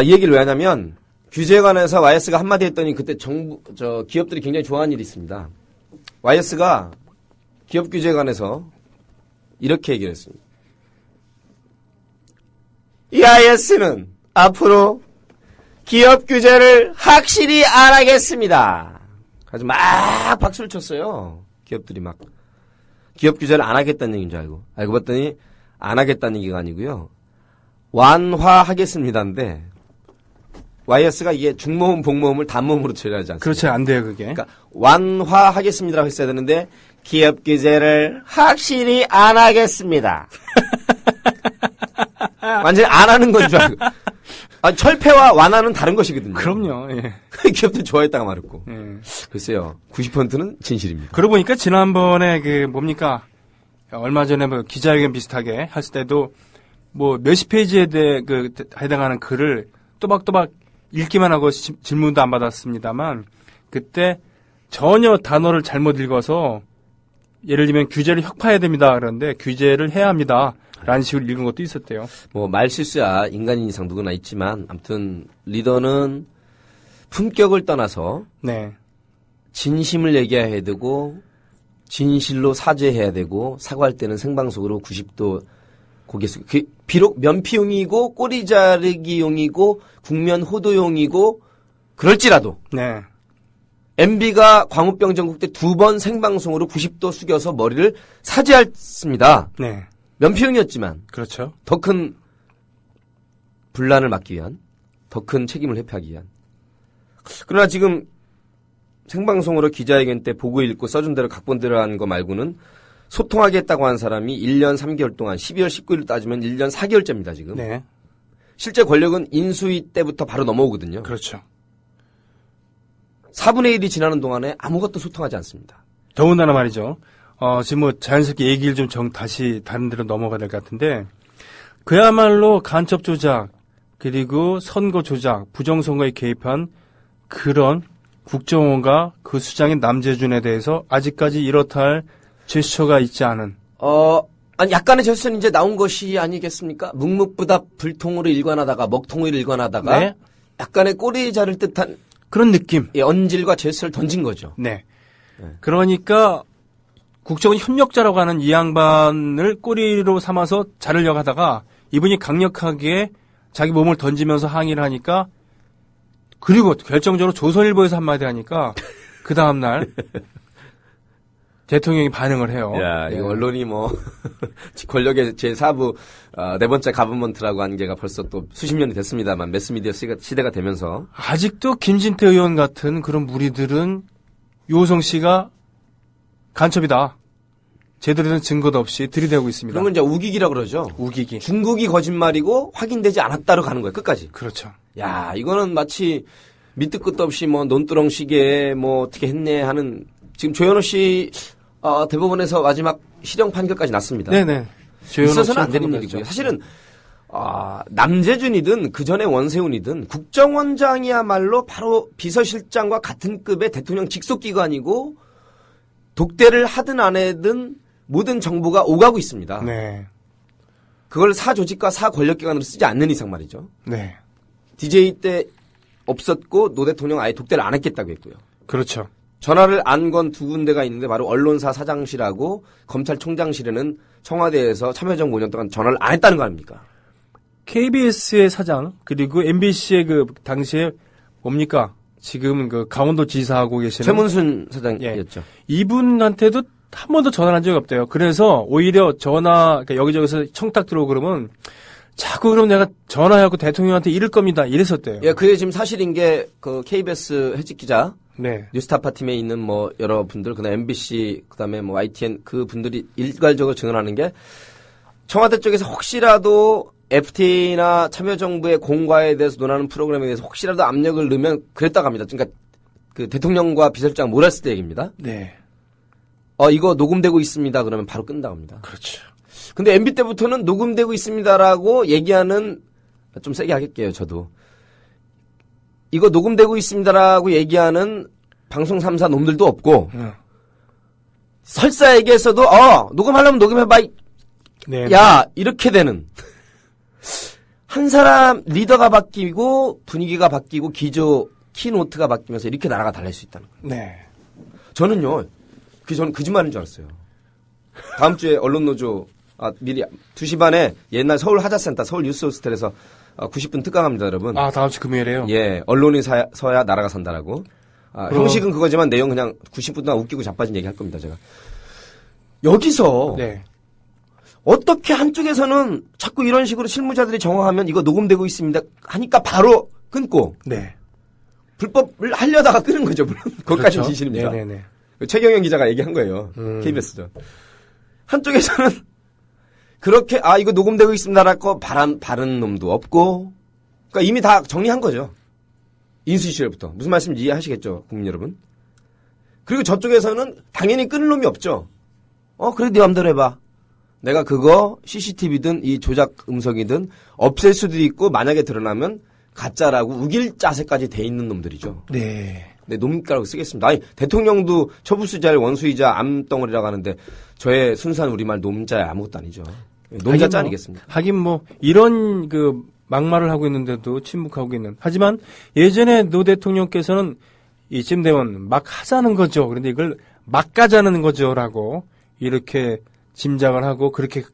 이 얘기를 왜 하냐면 규제관에서 YS가 한마디 했더니 그때 기업들이 굉장히 좋아하는 일이 있습니다. YS가 기업 규제관에서 이렇게 얘기를 했습니다. 이 YS는 앞으로 기업 규제를 확실히 안 하겠습니다. 아주 막 박수를 쳤어요. 기업들이 막. 기업 규제를 안 하겠다는 얘기인 줄 알고 봤더니 안 하겠다는 얘기가 아니고요. 완화하겠습니다인데 YS가 이게 중모음, 복모음을 단모음으로 처리하지 않습니까? 그렇지, 안 돼요, 그게. 그러니까 완화하겠습니다라고 했어야 되는데 기업 규제를 확실히 안 하겠습니다. 완전히 안 하는 건 줄 알고. 철폐와 완화는 다른 것이거든요. 그럼요. 예. 기업들 좋아했다가 말았고. 예. 글쎄요. 90%는 진실입니다. 그러고 보니까 지난번에 얼마 전에 기자회견 비슷하게 했을 때도 몇십 페이지에 대해 해당하는 글을 또박또박 읽기만 하고 질문도 안 받았습니다만 그때 전혀 단어를 잘못 읽어서 예를 들면 규제를 혁파해야 됩니다. 그런데 규제를 해야 합니다. 라는 식으로 읽은 것도 있었대요. 말 실수야 인간인 이상 누구나 있지만 아무튼 리더는 품격을 떠나서 네. 진심을 얘기해야 되고 진실로 사죄해야 되고 사과할 때는 생방송으로 90도 고개 숙여. 비록 면피용이고 꼬리 자르기용이고 국면 호도용이고 그럴지라도 네. MB가 광우병 전국 때 2번 생방송으로 90도 숙여서 머리를 사죄했습니다. 네. 면피용이었지만 그렇죠. 더 큰 분란을 막기 위한 더 큰 책임을 회피하기 위한. 그러나 지금 생방송으로 기자회견 때 보고 읽고 써준 대로 각본대로 한 거 말고는 소통하겠다고 한 사람이 1년 3개월 동안 12월 19일 따지면 1년 4개월째입니다, 지금. 네. 실제 권력은 인수위 때부터 바로 넘어오거든요. 그렇죠. 4분의 1이 지나는 동안에 아무것도 소통하지 않습니다. 더군다나 말이죠. 지금 자연스럽게 얘기를 좀 다시 다른 데로 넘어가야 될 것 같은데, 그야말로 간첩 조작, 그리고 선거 조작, 부정선거에 개입한 그런 국정원과 그 수장인 남재준에 대해서 아직까지 이렇다 할 제스처가 있지 않은. 약간의 제스처는 이제 나온 것이 아니겠습니까? 묵묵부답 불통으로 일관하다가 먹통으로 일관하다가 네. 약간의 꼬리 자를 듯한 그런 느낌. 언질과 제스처를 던진 거죠. 네. 그러니까 국정원 협력자라고 하는 이 양반을 꼬리로 삼아서 자르려고 하다가 이분이 강력하게 자기 몸을 던지면서 항의를 하니까 그리고 결정적으로 조선일보에서 한마디 하니까 그 다음날 대통령이 반응을 해요. 야, 네. 이거 언론이 뭐 권력의 제4부 네 번째 가버먼트라고 하는 게가 벌써 또 수십 년이 됐습니다만 매스미디어 시대가 되면서 아직도 김진태 의원 같은 그런 무리들은 요성 씨가 간첩이다. 제대로 된 증거도 없이 들이대고 있습니다. 그런 건 이제 우기기라 그러죠. 우기기. 중국이 거짓말이고 확인되지 않았다로 가는 거예요. 끝까지. 그렇죠. 야, 이거는 마치 밑도 끝도 없이 뭐 논두렁 시계에 뭐 어떻게 했네 하는 지금 조현호 씨 대법원에서 마지막 실형 판결까지 났습니다. 네네. 있어서는 안 되는 일이고요. 사실은 남재준이든 그 전에 원세훈이든 국정원장이야말로 바로 비서실장과 같은 급의 대통령 직속 기관이고 독대를 하든 안 하든 모든 정보가 오가고 있습니다. 네. 그걸 사조직과 사권력기관으로 쓰지 않는 이상 말이죠. 네. DJ 때 없었고 노 대통령 아예 독대를 안 했겠다고 했고요. 그렇죠. 전화를 안 건 두 군데가 있는데 바로 언론사 사장실하고 검찰총장실에는 청와대에서 참여정부 5년 동안 전화를 안 했다는 거 아닙니까? KBS의 사장 그리고 MBC의 그 당시에 뭡니까? 지금 그 강원도 지사하고 계시는 최문순 사장이었죠. 이분한테도 한 번도 전화를 한 적이 없대요. 그래서 오히려 전화 그러니까 여기저기서 청탁 들어오고 그러면 자꾸 그럼 내가 전화해갖고 대통령한테 이럴 겁니다. 이랬었대요. 예, 그게 지금 사실인 게 그 KBS 해직 기자, 네. 뉴스타파 팀에 있는 뭐 여러 분들, 그다음 MBC, 그다음에 뭐 YTN 그 분들이 일괄적으로 증언하는 게 청와대 쪽에서 혹시라도 FTA나 참여정부의 공과에 대해서 논하는 프로그램에 대해서 혹시라도 압력을 넣으면 그랬다고 합니다. 그러니까 그 대통령과 비서실장 몰았을 때 얘기입니다. 네. 이거 녹음되고 있습니다. 그러면 바로 끈다고 합니다. 그렇죠. 근데 MB 때부터는 녹음되고 있습니다라고 얘기하는 좀 세게 하겠게요. 저도 이거 녹음되고 있습니다라고 얘기하는 방송 3사 놈들도 없고 설사에게서도 녹음하려면 녹음해봐. 네. 야 이렇게 되는 한 사람 리더가 바뀌고 분위기가 바뀌고 기조 키노트가 바뀌면서 이렇게 나라가 달라질 수 있다는 거예요. 네. 저는 거짓말인 줄 알았어요. 다음 주에 언론노조 미리 2시 반에 옛날 서울 하자센터 서울 뉴스 호스텔에서 90분 특강합니다, 여러분. 다음 주 금요일에요? 예, 언론이 서야 나라가 산다라고. 형식은 그거지만 내용 그냥 90분 동안 웃기고 자빠진 얘기 할 겁니다, 제가. 여기서 네. 어떻게 한쪽에서는 자꾸 이런 식으로 실무자들이 정황하면 이거 녹음되고 있습니다 하니까 바로 끊고 네. 불법을 하려다가 끊은 거죠, 물론. 그것까지는 그렇죠. 진실입니다. 네네네. 최경영 기자가 얘기한 거예요. KBS죠. 한쪽에서는 그렇게 이거 녹음되고 있습니다라고 바른 놈도 없고 그러니까 이미 다 정리한 거죠. 인수 시절부터. 무슨 말씀인지 이해하시겠죠, 국민 여러분? 그리고 저쪽에서는 당연히 끊을 놈이 없죠. 그래 네 맘대로 해봐. 내가 그거 CCTV든 이 조작 음성이든 없앨 수도 있고 만약에 드러나면 가짜라고 우길 자세까지 돼 있는 놈들이죠. 네. 네, 놈가라고 쓰겠습니다. 아니, 대통령도 처부수자를 원수이자 암덩어리라고 하는데 저의 순수한 우리말 놈자야 아무것도 아니죠. 놈자자 아니겠습니까? 하긴 뭐 이런 그 막말을 하고 있는데도 침묵하고 있는. 하지만 예전에 노 대통령께서는 이쯤 되면 막 하자는 거죠. 그런데 이걸 막 가자는 거죠라고 이렇게 짐작을 하고 그렇게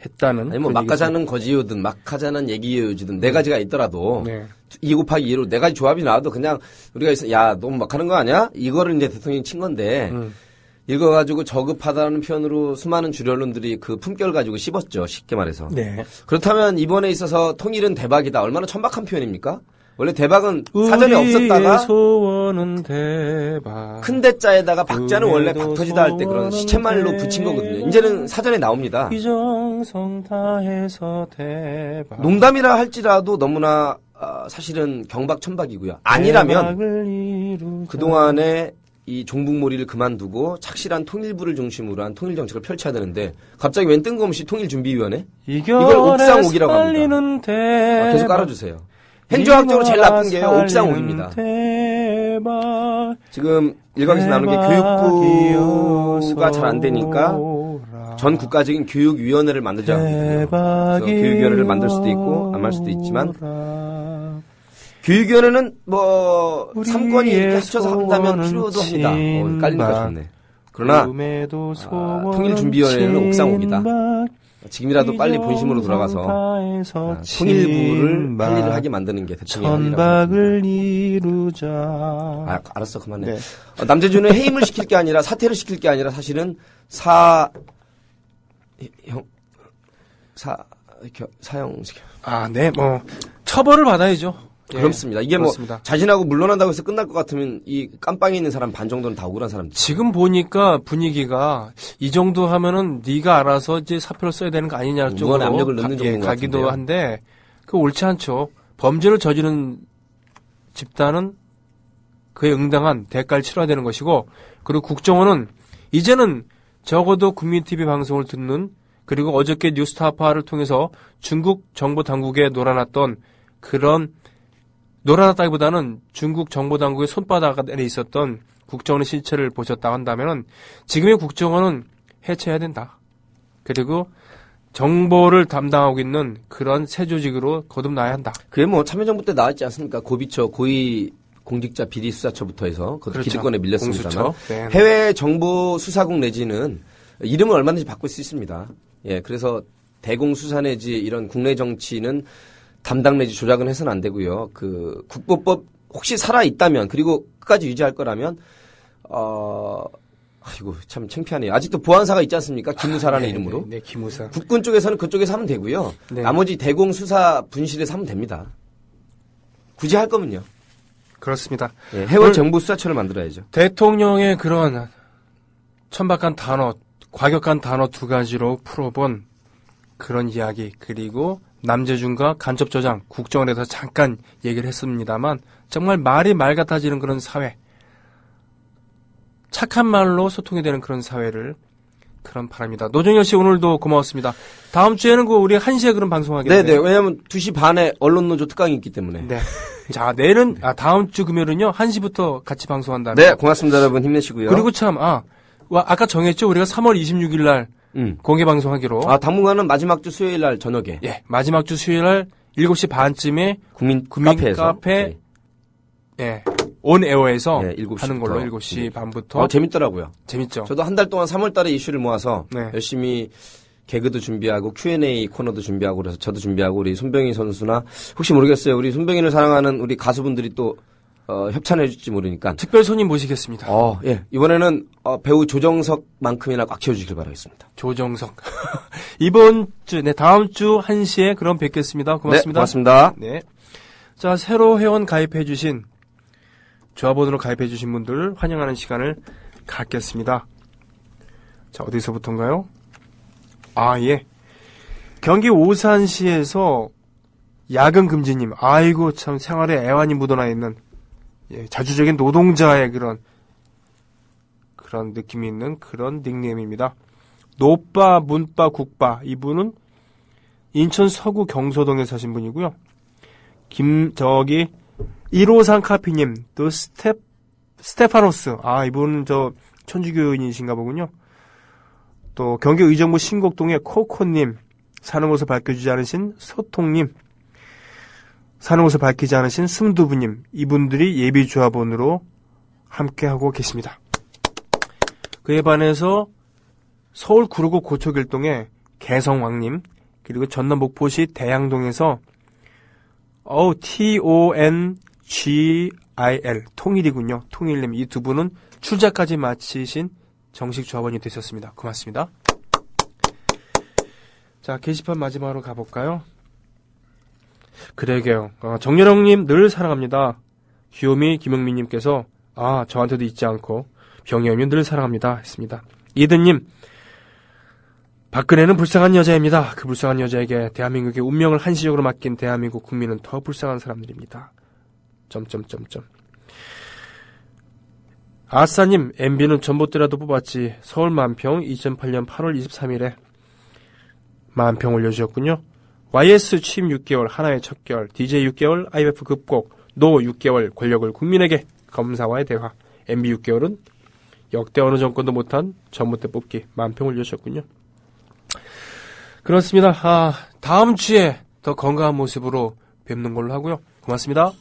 했다는. 아니 뭐 막 가자는 거지요든 막 하자는 얘기요든 네 가지가 있더라도 네. 2 곱하기 2로 네 가지 조합이 나와도 그냥 우리가 야 너무 막 하는 거 아니야? 이거를 이제 대통령이 친 건데 읽어가지고 저급하다는 표현으로 수많은 주류 언론들이 그 품격을 가지고 씹었죠. 쉽게 말해서. 네. 그렇다면 이번에 있어서 통일은 대박이다. 얼마나 천박한 표현입니까? 원래 대박은 사전에 없었다가 소원은 대박. 큰 대자에다가 박자는 원래 박터지다 할 때 그런 시쳇말로 붙인 거거든요. 이제는 사전에 나옵니다. 이정성 다해서 대박. 농담이라 할지라도 너무나 사실은 경박천박이고요. 아니라면 그동안에 이 종북몰이를 그만두고 착실한 통일부를 중심으로 한 통일정책을 펼쳐야 되는데 갑자기 웬 뜬금없이 통일준비위원회? 이걸 옥상옥이라고 합니다. 계속 깔아주세요. 행정학적으로 제일 나쁜 게요. 옥상옥입니다. 지금 일각에서 나오는 게 교육부가 잘 안 되니까 전 국가적인 교육위원회를 만들자고 합니다. 그래서 교육위원회를 만들 수도 있고 안 할 수도 있지만 교육위원회는 뭐 3권이 이렇게 합쳐서 한다면 필요도 합니다. 깔리니까 좋네. 그러나 통일준비위원회는 옥상옥이다. 지금이라도 빨리 본심으로 돌아가서 통일부를 할 일을 하게 만드는 게 대통령의 할 일이라고 천박을 이루자. 아, 알았어, 그만해. 네. 남재준은 해임을 시킬 게 아니라 사퇴를 시킬 게 아니라 사실은 사형 아, 네, 뭐 처벌을 받아야죠. 예, 그렇습니다. 이게 그렇습니다. 뭐 자진하고 물러난다고 해서 끝날 것 같으면 이 깜빵에 있는 사람 반 정도는 다 억울한 사람. 지금 보니까 분위기가 이 정도 하면은 네가 알아서 이제 사표를 써야 되는 거 아니냐 쪽으로 압력을 넣는 정도인 것 가기도 같은데요. 한데 그 옳지 않죠. 범죄를 저지른 집단은 그에 응당한 대가를 치러야 되는 것이고 그리고 국정원은 이제는 적어도 국민TV 방송을 듣는 그리고 어저께 뉴스타파를 통해서 중국 정보 당국에 놀아났던 그런 놀아났다기보다는 중국 정보 당국의 손바닥 안에 있었던 국정원의 실체를 보셨다고 한다면은 지금의 국정원은 해체해야 된다. 그리고 정보를 담당하고 있는 그런 새 조직으로 거듭나야 한다. 그게 뭐 참여정부 때 나왔지 않습니까? 고비처, 고위 공직자 비리 수사처부터 해서 그 그렇죠. 기득권에 밀렸습니다만 네. 해외 정보 수사국 내지는 이름을 얼마든지 바꿀 수 있습니다. 예, 그래서 대공 수사 내지 이런 국내 정치는 담당 내지 조작은 해서는 안 되고요. 그 국보법 혹시 살아 있다면 그리고 끝까지 유지할 거라면 아이고 참 창피하네요. 아직도 보안사가 있지 않습니까? 기무사라는 이름으로. 네, 기무사. 국군 쪽에서는 그쪽에서 하면 되고요. 네. 나머지 대공 수사 분실에서 하면 됩니다. 굳이 할 거면요. 그렇습니다. 예, 해외 정보 수사처를 만들어야죠. 대통령의 그런 천박한 단어, 과격한 단어 두 가지로 풀어본 그런 이야기 그리고 남재준과 간첩 저장 국정원에 대해서 잠깐 얘기를 했습니다만 정말 말이 말 같아지는 그런 사회 착한 말로 소통이 되는 그런 사회를 그런 바랍니다. 노정열 씨 오늘도 고마웠습니다. 다음 주에는 우리 1시에 그런 방송하겠네요. 네네. 왜냐하면 2시 반에 언론노조 특강이 있기 때문에. 네. 자, 내일은 다음 주 금요일은요 1시부터 같이 방송한다면. 네, 고맙습니다, 여러분. 힘내시고요. 그리고 참 아까 정했죠. 우리가 3월 26일 날 공개 방송하기로. 당분간은 마지막 주 수요일 날 저녁에. 예, 마지막 주 수요일 날 7시 반쯤에 국민 카페 예, 온에어에서 네, 7시부터. 하는 걸로 7시 반부터. 재밌더라고요. 재밌죠. 저도 한 달 동안 3월 달에 이슈를 모아서 네. 열심히 개그도 준비하고 Q&A 코너도 준비하고 그래서 저도 준비하고 우리 손병희 선수나 혹시 모르겠어요. 우리 손병희를 사랑하는 우리 가수분들이 또 협찬해 줄지 모르니까. 특별 손님 모시겠습니다. 예. 이번에는 배우 조정석만큼이나 꽉 채워주길 바라겠습니다. 조정석. 이번 주, 다음 주 1시에 그럼 뵙겠습니다. 고맙습니다. 네, 고맙습니다. 네. 자, 새로 회원 가입해 주신 조합원으로 가입해 주신 분들 환영하는 시간을 갖겠습니다. 자, 어디서부터인가요? 예. 경기 오산시에서 야근 금지님. 아이고, 참 생활에 애환이 묻어나 있는 자주적인 노동자의 그런 느낌이 있는 그런 닉네임입니다. 노빠, 문빠, 국빠. 이분은 인천 서구 경서동에 사신 분이고요. 153 카피님, 또 스테파노스. 이분은 천주교인이신가 보군요. 또 경기 의정부 신곡동의 코코님, 사는 곳을 밝혀주지 않으신 소통님, 사는 곳을 밝히지 않으신 숨두부님, 이분들이 예비조합원으로 함께하고 계십니다. 그에 반해서 서울 구로구 고척일동의 개성왕님, 그리고 전남 목포시 대양동에서 TONGIL, 통일이군요. 통일님, 이 두 분은 출자까지 마치신 정식 조합원이 되셨습니다. 고맙습니다. 자, 게시판 마지막으로 가볼까요? 그러게요. 정연영님 늘 사랑합니다. 귀요미 김영민님께서 저한테도 잊지 않고 병영님 늘 사랑합니다 했습니다. 이든님, 박근혜는 불쌍한 여자입니다. 그 불쌍한 여자에게 대한민국의 운명을 한시적으로 맡긴 대한민국 국민은 더 불쌍한 사람들입니다. 아싸님, MB는 전봇대라도 뽑았지. 서울 만평 2008년 8월 23일에 만평 올려주셨군요. YS 취임 6개월, 하나의 첫 개월, DJ 6개월, IMF 급곡, 노 6개월, 권력을 국민에게, 검사와의 대화, MB 6개월은 역대 어느 정권도 못한 전봇대 뽑기, 만평 올려주셨군요. 그렇습니다. 다음 주에 더 건강한 모습으로 뵙는 걸로 하고요. 고맙습니다.